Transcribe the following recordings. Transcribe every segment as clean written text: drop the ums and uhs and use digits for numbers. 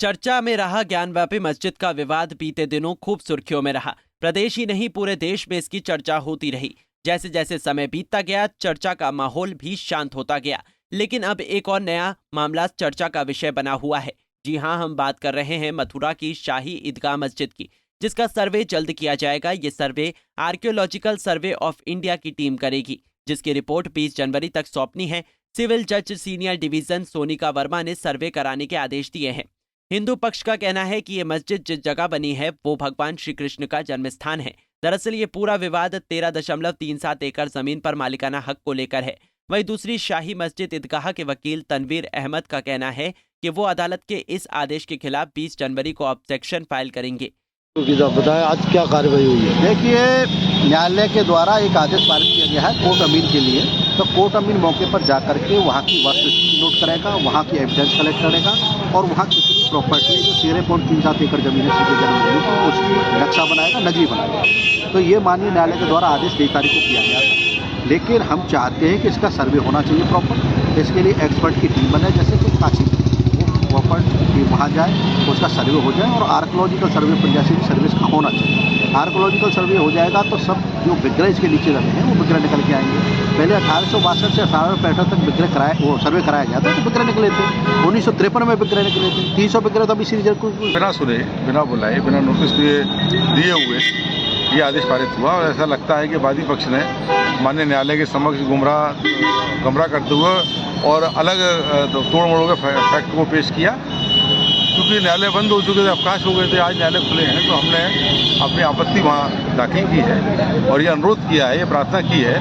चर्चा में रहा ज्ञानव्यापी मस्जिद का विवाद बीते दिनों खूब सुर्खियों में रहा। प्रदेश ही नहीं पूरे देश में इसकी चर्चा होती रही। जैसे जैसे समय बीतता गया चर्चा का माहौल भी शांत होता गया, लेकिन अब एक और नया मामला चर्चा का विषय बना हुआ है। जी हां, हम बात कर रहे हैं मथुरा की शाही ईदगाह मस्जिद की, जिसका सर्वे जल्द किया जाएगा। ये सर्वे आर्कियोलॉजिकल सर्वे ऑफ इंडिया की टीम करेगी, जिसकी रिपोर्ट 20 जनवरी तक सौंपनी है। सिविल जज सीनियर डिवीजन सोनिका वर्मा ने सर्वे कराने के आदेश दिए हैं। हिंदू पक्ष का कहना है कि ये मस्जिद जिस जगह बनी है वो भगवान श्री कृष्ण का जन्म स्थान है। दरअसल ये पूरा विवाद 13.37 एकड़ जमीन पर मालिकाना हक को लेकर है। वहीं दूसरी शाही मस्जिद ईदगाह के वकील तनवीर अहमद का कहना है कि वो अदालत के इस आदेश के खिलाफ 20 जनवरी को ऑब्जेक्शन फाइल करेंगे। बताएं आज क्या कार्रवाई हुई है? देखिए, न्यायालय के द्वारा एक आदेश पारित किया गया है कोर्ट अमीन के लिए। तो कोर्ट अमीन मौके पर जा करके वहाँ की वस्तुस्थिति नोट करेगा, वहाँ की एविडेंस कलेक्ट करेगा और वहाँ कितनी प्रॉपर्टी है जो 13.37 एकड़ जमीन है सिटी जमीन तो उसकी नक्शा बनाएगा, नजरी बनाएगा। तो ये माननीय न्यायालय के द्वारा आदेश 23 तारीख को किया गया था। लेकिन हम चाहते हैं कि इसका सर्वे होना चाहिए प्रॉपर। इसके लिए एक्सपर्ट की टीम बने, जैसे कि काशी प्रॉपर्टी वहाँ जाए, उसका सर्वे हो जाए और आर्कोलॉजिकल सर्वे पर जैसे भी सर्विस का होना चाहिए। आर्कोलॉजिकल सर्वे हो जाएगा तो सब जो विग्रह इसके नीचे रहे हैं वो विग्रह निकल के आएंगे। पहले 1862 से 1865 तक विग्रह वो सर्वे कराया गया था तो विग्रह निकले थे। 1953 में विग्रह निकले थे। 300 विग्रह तो अभी सीरीज बिना सुने, बिना बुलाए, बिना नोटिस दिए हुए ये आदेश पारित हुआ और ऐसा लगता है कि वादी पक्ष ने माननीय न्यायालय के समक्ष गुमराह करते हुए और अलग तोड़ मोड़ के फैक्ट को पेश किया। क्योंकि न्यायालय बंद हो चुके थे, अवकाश हो गए थे, आज न्यायालय खुले हैं तो हमने अपनी आपत्ति वहाँ दाखिल की है और ये अनुरोध किया है, ये प्रार्थना की है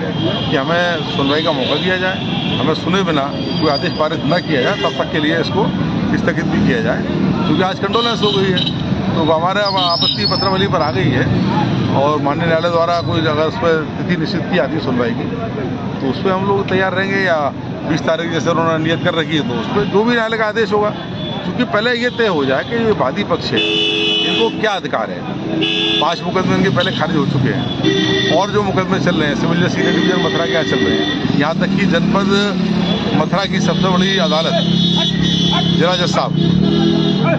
कि हमें सुनवाई का मौका दिया जाए, हमें सुने बिना कोई आदेश पारित न किया जाए, तब तक के लिए इसको स्थगित भी किया जाए। क्योंकि आज कंडोलेंस हो गई है तो हमारे आपत्ति पत्रावली पर आ गई है और माननीय न्यायालय द्वारा कोई अगर उस पर तिथि निश्चित की आती है सुनवाई की तो उस पर हम लोग तैयार रहेंगे, या 20 तारीख जैसे उन्होंने नियत कर रखी है तो उस पर जो भी न्यायालय का आदेश होगा। क्योंकि पहले ये तय हो जाए कि ये वादी पक्ष है, इनको क्या अधिकार है। 5 मुकदमे इनके पहले खारिज हो चुके हैं और जो मुकदमे चल रहे हैं सिविल जज सीनियर डिवीजन मथुरा के यहाँ चल रहे हैं, यहाँ तक कि जनपद मथुरा की सबसे बड़ी अदालत जिला जज साहब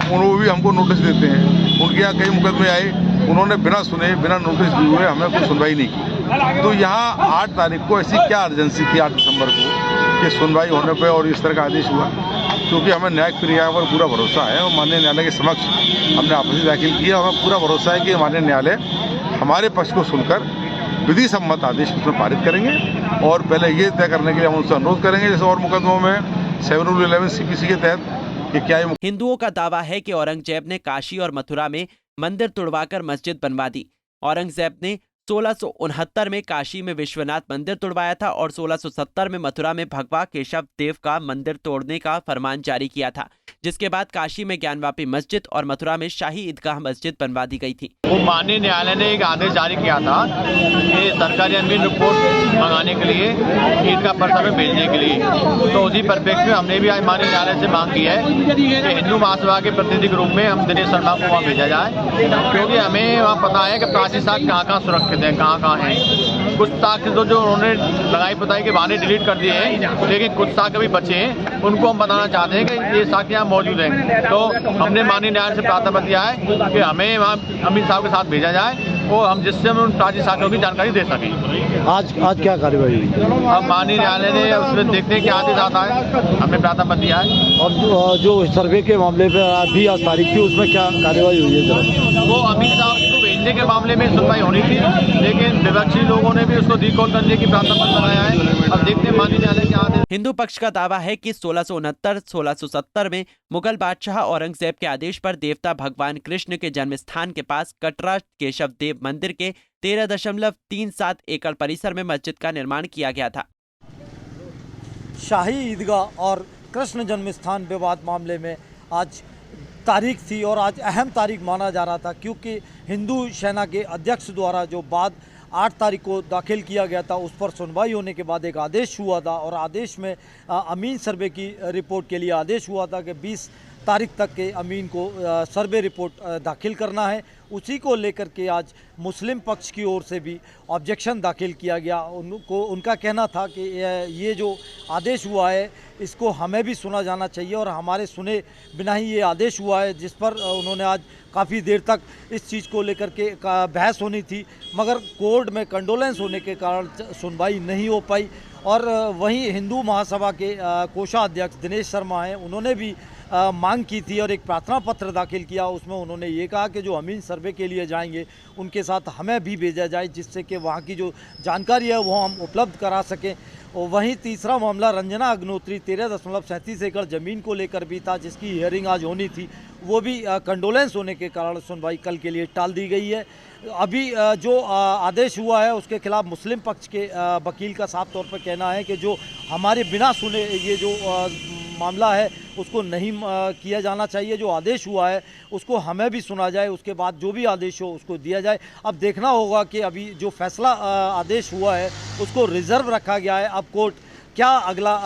उन्होंने भी हमको नोटिस देते हैं। उनके यहाँ कई मुकदमे आए, उन्होंने बिना सुने, बिना नोटिस दिए हुए हमें कोई सुनवाई नहीं की। तो यहाँ 8 तारीख को ऐसी क्या अर्जेंसी थी 8 दिसंबर को कि सुनवाई होने पर और इस तरह का आदेश हुआ। क्योंकि हमें न्यायिक प्रक्रिया पर पूरा भरोसा है और माननीय न्यायालय के समक्ष हमने आपत्ति दाखिल की है और हमें पूरा भरोसा है कि माननीय न्यायालय हमारे पक्ष को सुनकर विधि सम्मत आदेश उसमें पारित करेंगे। और पहले ये तय करने के लिए हम उनसे अनुरोध करेंगे, जैसे और मुकदमों में 711 CPC के तहत कि क्या ये हिंदुओं का दावा है कि औरंगजेब ने काशी और मथुरा में मंदिर तुड़वाकर मस्जिद बनवा दी। औरंगजेब ने 1669 में काशी में विश्वनाथ मंदिर तोड़वाया था और 1670 में मथुरा में भगवा केशव देव का मंदिर तोड़ने का फरमान जारी किया था, जिसके बाद काशी में ज्ञानवापी मस्जिद और मथुरा में शाही ईदगाह मस्जिद बनवा दी गई थी। माननीय न्यायालय ने एक आदेश जारी किया था कि सरकारी अमीन रिपोर्ट मंगाने के लिए ईदगाह परिसर में भेजने के लिए। तो उसी परिप्रेक्ष्य में हमने भी आज माननीय न्यायालय से मांग की है कि हिंदू महासभा के प्रतिनिधि के रूप में हम दिनेश शर्मा को वहाँ भेजा जाए, क्योंकि हमें वहाँ पता है कि प्राचीन साक्ष्य कहाँ सुरक्षित है, कहाँ हैं। कुछ साक्ष्य तो जो उन्होंने लगाई बताई के बहाने डिलीट कर दिए हैं, लेकिन कुछ साक्ष्य भी बचे हैं, उनको हम बताना चाहते हैं कि ये साक्ष्य यहाँ मौजूद हैं। तो हमने माननीय न्यायालय से प्रार्थना किया है कि हमें वहाँ अमीन साहब के साथ भेजा जाए और हम जिससे हम उन प्राचीन साक्ष्यों की जानकारी दे सकें। आज क्या कार्रवाई हुई? अब माननीय न्यायालय ने उसमें देखने के आदेश आता है, हमने प्रार्थना दिया है। और जो सर्वे के मामले पे अभी आज तारीख थी उसमें क्या कार्रवाई हुई है? जरा वो अमीन साहब को भेजने के मामले में सुनवाई होनी थी, लेकिन विपक्षी लोगों ने भी उसको रिकॉल करने की प्रार्थना बनाया है। अब देखते हैं माननीय न्यायालय के आदेश। हिंदू पक्ष का दावा है कि 1669-1670 में मुगल बादशाह औरंगजेब के आदेश पर देवता भगवान कृष्ण के जन्म स्थान के पास कटरा केशव देव मंदिर के 13.37 एकड़ परिसर में मस्जिद का निर्माण किया गया था। शाही ईदगाह और कृष्ण जन्म स्थान विवाद मामले में आज तारीख थी और आज अहम तारीख माना जा रहा था, क्योंकि हिंदू सेना के अध्यक्ष द्वारा जो बाद 8 तारीख को दाखिल किया गया था उस पर सुनवाई होने के बाद एक आदेश हुआ था और आदेश में अमीन सर्वे की रिपोर्ट के लिए आदेश हुआ था कि 20 तारीख तक के अमीन को सर्वे रिपोर्ट दाखिल करना है। उसी को लेकर के आज मुस्लिम पक्ष की ओर से भी ऑब्जेक्शन दाखिल किया गया। उनका कहना था कि ये जो आदेश हुआ है इसको हमें भी सुना जाना चाहिए और हमारे सुने बिना ही ये आदेश हुआ है, जिस पर उन्होंने आज काफ़ी देर तक इस चीज़ को लेकर के बहस होनी थी, मगर कोर्ट में कंडोलेंस होने के कारण सुनवाई नहीं हो पाई। और वहीं हिंदू महासभा के कोषाध्यक्ष दिनेश शर्मा हैं, उन्होंने भी मांग की थी और एक प्रार्थना पत्र दाखिल किया। उसमें उन्होंने ये कहा कि जो अमीन सर्वे के लिए जाएंगे उनके साथ हमें भी भेजा जाए, जिससे कि वहाँ की जो जानकारी है वो हम उपलब्ध करा सकें। और वहीं तीसरा मामला रंजना अग्नोत्री 13.37 एकड़ ज़मीन को लेकर भी था, जिसकी हियरिंग आज होनी थी। वो भी कंडोलेंस होने के कारण सुनवाई कल के लिए टाल दी गई है। अभी जो आदेश हुआ है उसके खिलाफ मुस्लिम पक्ष के वकील का साफ तौर पर कहना है कि जो हमारे बिना सुने ये जो मामला है उसको नहीं किया जाना चाहिए। जो आदेश हुआ है उसको हमें भी सुना जाए, उसके बाद जो भी आदेश हो उसको दिया जाए। अब देखना होगा कि अभी जो फैसला आदेश हुआ है उसको रिजर्व रखा गया है। अब कोर्ट क्या अगला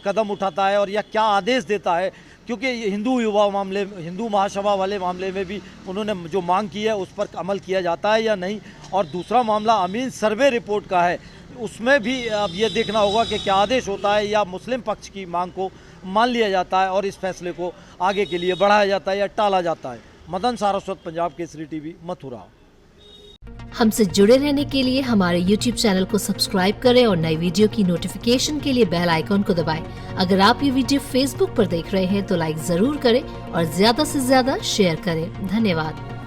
कदम उठाता है और या क्या आदेश देता है, क्योंकि हिंदू युवा मामले, हिंदू महासभा वाले मामले में भी उन्होंने जो मांग की है उस पर अमल किया जाता है या नहीं। और दूसरा मामला अमीन सर्वे रिपोर्ट का है, उसमें भी अब ये देखना होगा कि क्या आदेश होता है या मुस्लिम पक्ष की मांग को मान लिया जाता है और इस फैसले को आगे के लिए बढ़ाया जाता है या टाला जाता है। मदन सारस्वत, पंजाब केसरी टीवी, मथुरा। हमसे जुड़े रहने के लिए हमारे YouTube चैनल को सब्सक्राइब करें और नई वीडियो की नोटिफिकेशन के लिए बेल आइकॉन को दबाएं। अगर आप ये वीडियो Facebook पर देख रहे हैं तो लाइक जरूर करें और ज्यादा से ज्यादा शेयर करें। धन्यवाद।